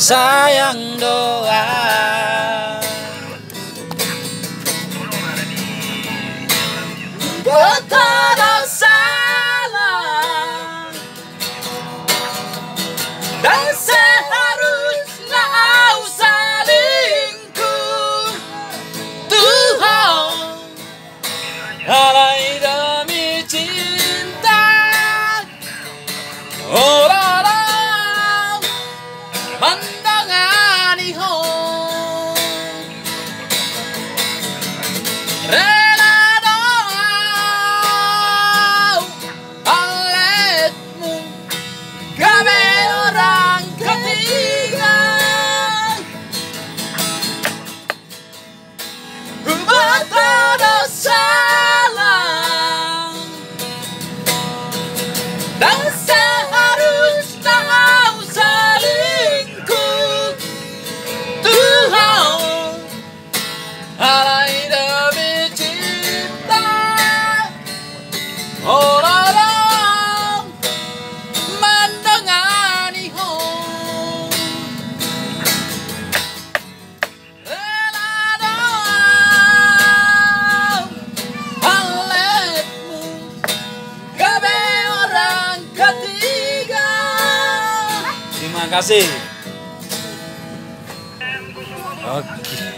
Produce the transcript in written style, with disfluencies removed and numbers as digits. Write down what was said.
sayang doa. Betapa salah dan seharusnya kau selingkuh. Tuhan, halai demi cinta. Oh, mandangani home rela doa olehmu kami orang ketiga. Betapa salah dan seharusnya kau selingkuh. Tuhan, halai demi cinta. Oh, mandangani home rela doa olehmu kami orang ketiga. Terima kasih. Oke.